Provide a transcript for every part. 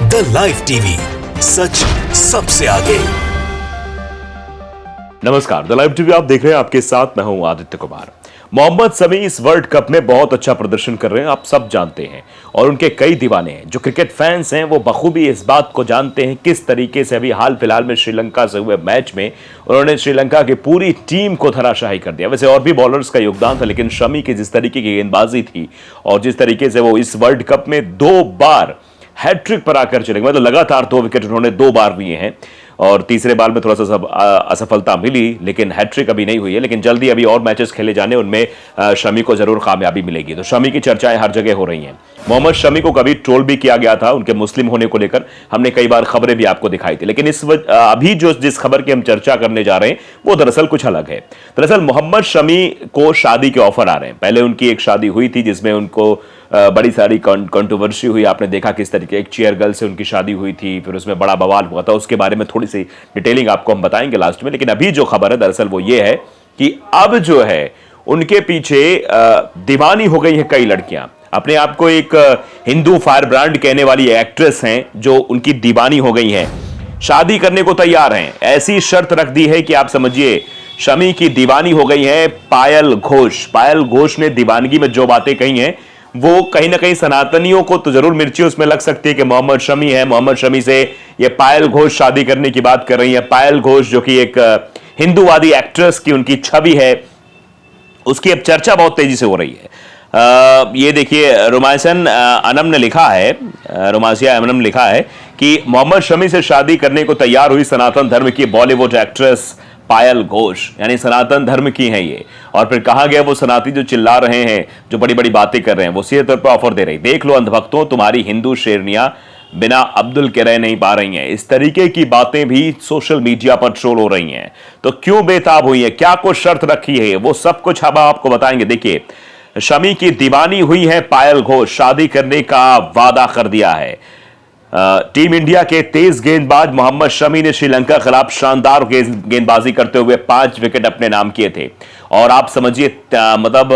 The live TV, सच सबसे आगे। नमस्कार, द लाइव टीवी आप देख रहे हैं, आपके साथ मैं हूं आदित्य कुमार। मोहम्मद शमी इस वर्ल्ड कप में बहुत अच्छा प्रदर्शन कर रहे हैं, आप सब जानते हैं, और उनके कई दीवाने हैं। जो क्रिकेट फैंस हैं वो बखूबी इस बात को जानते हैं किस तरीके से अभी हाल फिलहाल में श्रीलंका से हुए मैच में उन्होंने श्रीलंका की पूरी टीम को धराशायी कर दिया। वैसे और भी बॉलर्स का योगदान था, लेकिन शमी की जिस तरीके की गेंदबाजी थी और जिस तरीके से वो इस वर्ल्ड कप में 2 बार हैट्रिक पर आकर चले, मतलब लगातार 2 विकेट उन्होंने 2 बार लिए हैं, और तीसरे बार में थोड़ा सा असफलता मिली, लेकिन हैट्रिक अभी नहीं हुई है। लेकिन जल्दी अभी और मैचेस खेले जाने, उनमें शमी को जरूर कामयाबी मिलेगी। तो शमी की चर्चाएं हर जगह हो रही हैं। मोहम्मद शमी को कभी ट्रोल भी किया गया था उनके मुस्लिम होने को लेकर, हमने कई बार खबरें भी आपको दिखाई थी। लेकिन अभी जिस खबर की हम चर्चा करने जा रहे हैं वो दरअसल कुछ अलग है। दरअसल मोहम्मद शमी को शादी के ऑफर आ रहे हैं। पहले उनकी एक शादी हुई थी जिसमें उनको बड़ी सारी कंट्रोवर्सी हुई। आपने देखा किस तरीके एक चेयर गर्ल से उनकी शादी हुई थी, फिर उसमें बड़ा बवाल हुआ था। उसके बारे में थोड़ी सी डिटेलिंग आपको हम बताएंगे लास्ट में। लेकिन अभी जो खबर है दरअसल वो ये है कि अब जो है उनके पीछे दीवानी हो गई है कई लड़कियां। अपने आप को एक हिंदू फायर ब्रांड कहने वाली एक्ट्रेस हैं जो उनकी दीवानी हो गई हैं, शादी करने को तैयार हैं। ऐसी शर्त रख दी है कि आप समझिए शमी की दीवानी हो गई है पायल घोष। पायल घोष ने दीवानगी में जो बातें कही हैं वो कहीं ना कहीं सनातनियों को तो जरूर मिर्ची उसमें लग सकती है कि मोहम्मद शमी है, मोहम्मद शमी से ये पायल घोष शादी करने की बात कर रही है। पायल घोष जो कि एक हिंदूवादी एक्ट्रेस की उनकी छवि है, उसकी अब चर्चा बहुत तेजी से हो रही है। ये देखिए रोमांसिया अनम ने लिखा है, रोमांसिया अनम ने लिखा है कि मोहम्मद शमी से शादी करने को तैयार हुई सनातन धर्म की बॉलीवुड एक्ट्रेस पायल घोष, यानी सनातन धर्म की हैं ये। और फिर कहा गया वो सनातनी जो चिल्ला रहे हैं, जो बड़ी बड़ी बातें कर रहे हैं, वो सीधे तौर पर ऑफर दे रही, देख लो अंधभक्तों, तुम्हारी हिंदू शेरनियां बिना अब्दुल के रह नहीं पा रही हैं। इस तरीके की बातें भी सोशल मीडिया पर ट्रोल हो रही हैं। तो क्यों बेताब हुई है, क्या कुछ शर्त रखी है, वो सब कुछ हम आपको बताएंगे। देखिए, शमी की दीवानी हुई है पायल घोष, शादी करने का वादा कर दिया है। टीम इंडिया के तेज गेंदबाज मोहम्मद शमी ने श्रीलंका के खिलाफ शानदार गेंदबाजी करते हुए 5 विकेट अपने नाम किए थे। और आप समझिए मतलब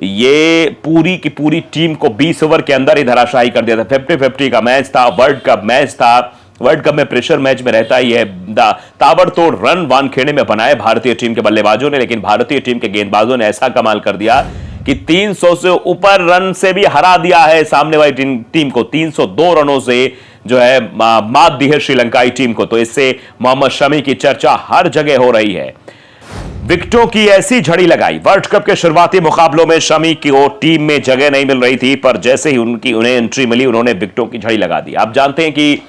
ये पूरी की पूरी टीम को 20 ओवर के अंदर ही धराशायी कर दिया था। 50-50 का मैच था, वर्ल्ड कप मैच था। वर्ल्ड कप में प्रेशर मैच में रहता ही है। ताबड़तोड़ रन वानखेड़े में बनाए भारतीय टीम के बल्लेबाजों ने, लेकिन भारतीय टीम के गेंदबाजों ने ऐसा कमाल कर दिया कि 300 से ऊपर रन से भी हरा दिया है सामने वाली टीम को। 302 रनों से जो है मात दी है श्रीलंकाई टीम को। तो इससे मोहम्मद शमी की चर्चा हर जगह हो रही है। विकेटों की ऐसी झड़ी लगाई, वर्ल्ड कप के शुरुआती मुकाबलों में शमी की टीम में जगह नहीं मिल रही थी, पर जैसे ही उन्हें एंट्री मिली उन्होंने विकेटों की झड़ी लगा दी। आप जानते हैं कि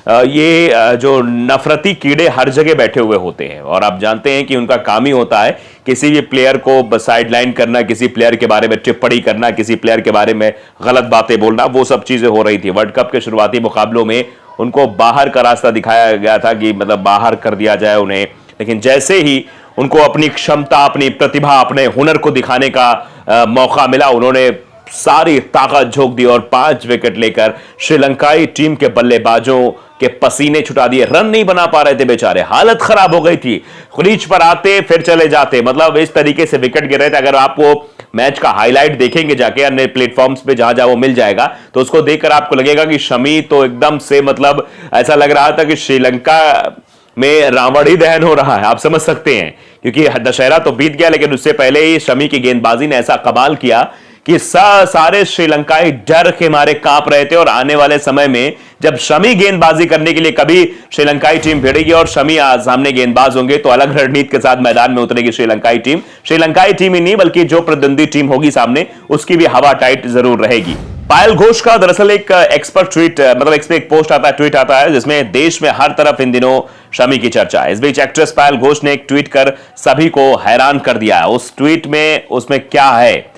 ये जो नफरती कीड़े हर जगह बैठे हुए होते हैं, और आप जानते हैं कि उनका काम ही होता है किसी भी प्लेयर को साइडलाइन करना, किसी प्लेयर के बारे में टिप्पणी करना, किसी प्लेयर के बारे में गलत बातें बोलना। वो सब चीजें हो रही थी। वर्ल्ड कप के शुरुआती मुकाबलों में उनको बाहर का रास्ता दिखाया गया था कि मतलब बाहर कर दिया जाए उन्हें, लेकिन जैसे ही उनको अपनी क्षमता, अपनी प्रतिभा, अपने हुनर को दिखाने का मौका मिला, उन्होंने सारी ताकत झोंक दी और 5 विकेट लेकर श्रीलंकाई टीम के बल्लेबाजों के पसीने छुटा दिए। रन नहीं बना पा रहे थे बेचारे, हालत खराब हो गई थी। क्रीज पर आते फिर चले जाते, मतलब इस तरीके से विकेट गिर रहे थे। अगर आप वो मैच का हाईलाइट देखेंगे जाके अन्य प्लेटफॉर्म्स पे, जहां जहां वो मिल जाएगा, तो उसको देखकर आपको लगेगा कि शमी तो एकदम से मतलब ऐसा लग रहा था कि श्रीलंका में रावण ही दहन हो रहा है। आप समझ सकते हैं, क्योंकि दशहरा तो बीत गया, लेकिन उससे पहले ही शमी की गेंदबाजी ने ऐसा कमाल किया कि सारे श्रीलंकाई डर के मारे कांप रहे थे। और आने वाले समय में जब शमी गेंदबाजी करने के लिए कभी श्रीलंकाई टीम भिड़ेगी और शमी सामने गेंदबाज होंगे, तो अलग रणनीति के साथ मैदान में उतरेगी श्रीलंकाई टीम। श्रीलंकाई टीम ही नहीं बल्कि जो प्रतिद्वंदी टीम होगी सामने, उसकी भी हवा टाइट जरूर रहेगी। पायल घोष का दरअसल एक एक्सपर्ट ट्वीट, मतलब एक पोस्ट आता है, ट्वीट आता है, जिसमें देश में हर तरफ इन दिनों शमी की चर्चा है। इस बीच एक्ट्रेस पायल घोष ने एक ट्वीट कर सभी को हैरान कर दिया है। उस ट्वीट में उसमें क्या है,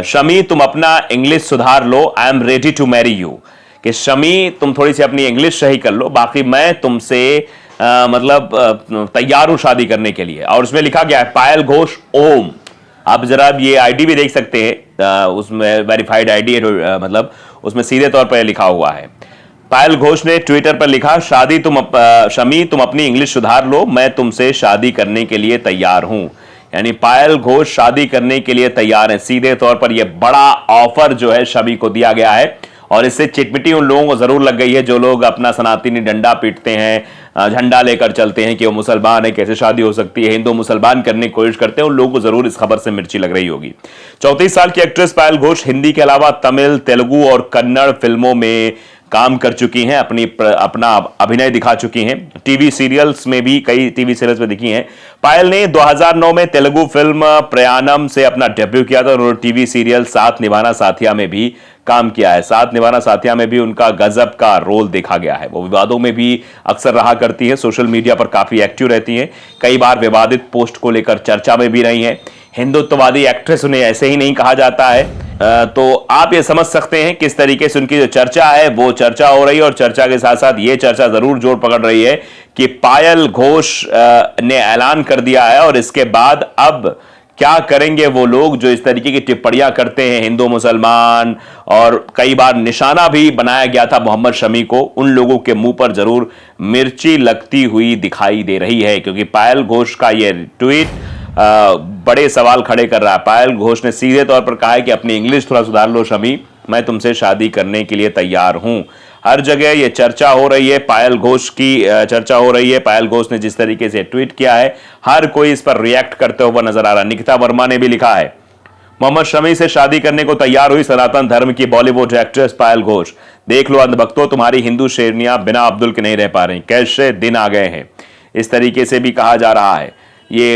शमी तुम अपना इंग्लिश सुधार लो, I am ready to marry you. कि शमी तुम थोड़ी सी अपनी इंग्लिश सही कर लो, बाकी मैं तुमसे मतलब तैयार हूं शादी करने के लिए। और उसमें लिखा गया है पायल घोष ओम। आप जरा ये आईडी भी देख सकते हैं, उसमें वेरीफाइड आईडी है, मतलब उसमें सीधे तौर पर लिखा हुआ है। पायल घोष ने ट्विटर पर लिखा, शमी तुम अपनी इंग्लिश सुधार लो, मैं तुमसे शादी करने के लिए तैयार हूं। यानी पायल घोष शादी करने के लिए तैयार है। सीधे तौर पर यह बड़ा ऑफर जो है शमी को दिया गया है और इससे चिटमिटी उन लोगों को जरूर लग गई है जो लोग अपना सनातनी डंडा पीटते हैं, झंडा लेकर चलते हैं कि वो मुसलमान है, कैसे शादी हो सकती है, हिंदू मुसलमान करने की कोशिश करते हैं, उन लोगों को जरूर इस खबर से मिर्ची लग रही होगी। 34 साल की एक्ट्रेस पायल घोष हिंदी के अलावा तमिल, तेलुगु और कन्नड़ फिल्मों में काम कर चुकी हैं, अपना अभिनय दिखा चुकी हैं। टीवी सीरियल्स में भी कई टीवी सीरियल्स में दिखी हैं। पायल ने 2009 में तेलुगु फिल्म प्रयाणम से अपना डेब्यू किया था और उन्होंने टीवी सीरियल साथ निभाना साथिया में भी काम किया है। साथ निभाना साथिया में भी उनका गजब का रोल देखा गया है। वो विवादों में भी अक्सर रहा करती है, सोशल मीडिया पर काफी एक्टिव रहती हैं, कई बार विवादित पोस्ट को लेकर चर्चा में भी रही हैं। हिंदुत्ववादी एक्ट्रेस उन्हें ऐसे ही नहीं कहा जाता है। तो आप ये समझ सकते हैं किस तरीके से उनकी जो चर्चा है वो चर्चा हो रही है, और चर्चा के साथ साथ ये चर्चा जरूर जोर पकड़ रही है कि पायल घोष ने ऐलान कर दिया है और इसके बाद अब क्या करेंगे वो लोग जो इस तरीके की टिप्पणियां करते हैं हिंदू मुसलमान, और कई बार निशाना भी बनाया गया था मोहम्मद शमी को। उन लोगों के मुंह पर जरूर मिर्ची लगती हुई दिखाई दे रही है, क्योंकि पायल घोष का यह ट्वीट बड़े सवाल खड़े कर रहा है। पायल घोष ने सीधे तौर पर कहा है कि अपनी इंग्लिश थोड़ा सुधार लो शमी, मैं तुमसे शादी करने के लिए तैयार हूं। हर जगह ये चर्चा हो रही है, पायल घोष की चर्चा हो रही है। पायल घोष ने जिस तरीके से ट्वीट किया है, हर कोई इस पर रिएक्ट करते हुए नजर आ रहा है। निकिता वर्मा ने भी लिखा है, मोहम्मद शमी से शादी करने को तैयार हुई सनातन धर्म की बॉलीवुड एक्ट्रेस पायल घोष। देख लो अंधभक्तों, तुम्हारी हिंदू शेरनियां बिना अब्दुल के नहीं रह पा रही, कैसे दिन आ गए हैं। इस तरीके से भी कहा जा रहा है। ये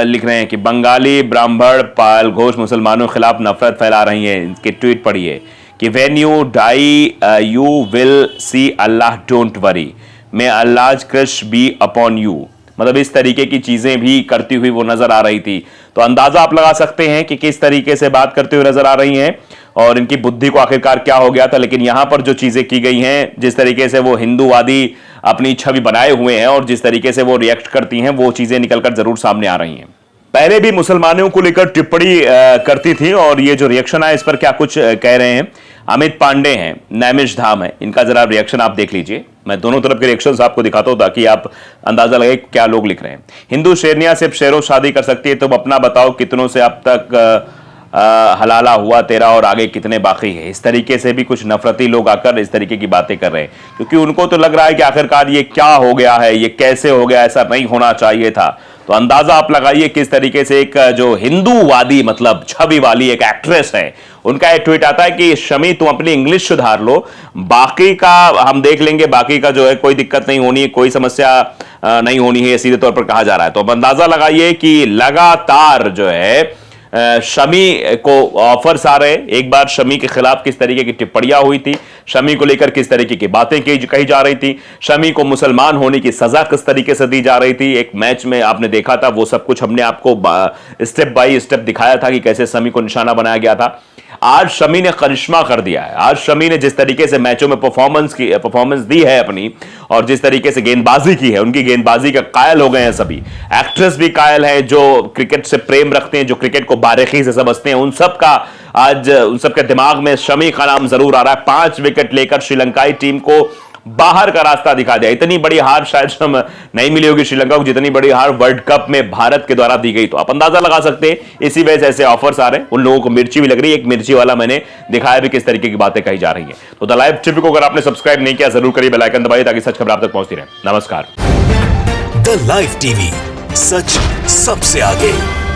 लिख रहे हैं कि बंगाली ब्राह्मण पायल घोष मुसलमानों के खिलाफ नफरत फैला रही हैं। इनके ट्वीट पढ़िए कि when you die you will see Allah don't worry, may Allah grace be upon you. मतलब इस तरीके की चीजें भी करती हुई वो नजर आ रही थी। तो अंदाजा आप लगा सकते हैं कि किस तरीके से बात करते हुए नजर आ रही हैं और इनकी बुद्धि को आखिरकार क्या हो गया था। लेकिन यहां पर जो चीजें की गई हैं, जिस तरीके से वो हिंदूवादी अपनी छवि बनाए हुए हैं और जिस तरीके से वो रिएक्ट करती हैं, वो चीजें निकलकर जरूर सामने आ रही हैं। पहले भी मुसलमानों को लेकर टिप्पणी करती थी और ये जो रिएक्शन है इस पर क्या कुछ कह रहे हैं। अमित पांडे हैं, नैमिष धाम है, इनका जरा रिएक्शन आप देख लीजिए। मैं दोनों तरफ के रिएक्शंस आपको दिखाता हूं ताकि आप अंदाजा लगे क्या लोग लिख रहे हैं। हिंदू शेरनिया सिर्फ शेरों शादी कर सकती है, तुम अपना बताओ कितनों से अब तक हलाला हुआ तेरा और आगे कितने बाकी है। इस तरीके से भी कुछ नफरती लोग आकर इस तरीके की बातें कर रहे हैं, क्योंकि उनको तो लग रहा है कि आखिरकार ये क्या हो गया है, ये कैसे हो गया, ऐसा नहीं होना चाहिए था। तो अंदाजा आप लगाइए किस तरीके से एक जो हिंदूवादी मतलब छवि वाली एक एक्ट्रेस है, उनका एक ट्वीट आता है कि शमी तुम अपनी इंग्लिश सुधार लो, बाकी का हम देख लेंगे, बाकी का जो है कोई दिक्कत नहीं होनी है, कोई समस्या नहीं होनी है, सीधे तौर पर कहा जा रहा है। तो अब अंदाजा लगाइए कि लगातार जो है शमी को ऑफर्स आ रहे। एक बार शमी के खिलाफ किस तरीके की टिप्पणियां हुई थी, शमी को लेकर किस तरीके की बातें कही जा रही थी, शमी को मुसलमान होने की सजा किस तरीके से दी जा रही थी। एक मैच में आपने देखा था, वो सब कुछ हमने आपको स्टेप बाय स्टेप दिखाया था कि कैसे शमी को निशाना बनाया गया था। आज शमी ने करिश्मा कर दिया है। आज शमी ने जिस तरीके से मैचों में परफॉर्मेंस दी है अपनी, और जिस तरीके से गेंदबाजी की है, उनकी गेंदबाजी का कायल हो गए हैं सभी। एक्ट्रेस भी कायल है, जो क्रिकेट से प्रेम रखते हैं, जो क्रिकेट को बारीकी से समझते हैं, उन सब का आज उन सब के दिमाग में शमी का नाम जरूर आ रहा है। 5 विकेट लेकर श्रीलंकाई टीम को बाहर का रास्ता दिखा दिया। इतनी बड़ी हार शायद नहीं मिली होगी श्रीलंका को जितनी बड़ी हार वर्ल्ड कप में भारत के द्वारा दी गई। तो आप अंदाजा लगा सकते हैं, इसी वजह से ऐसे ऑफर्स आ रहे हैं। उन लोगों को मिर्ची भी लग रही है। एक मिर्ची वाला मैंने दिखाया भी किस तरीके की बातें कही जा रही है। तो द लाइव टीवी को अगर आपने सब्सक्राइब नहीं किया जरूर करिए, बेल आइकन दबाइए ताकि सच खबर आप तक पहुंचती रहे। नमस्कार। द लाइव टीवी, सच सबसे आगे।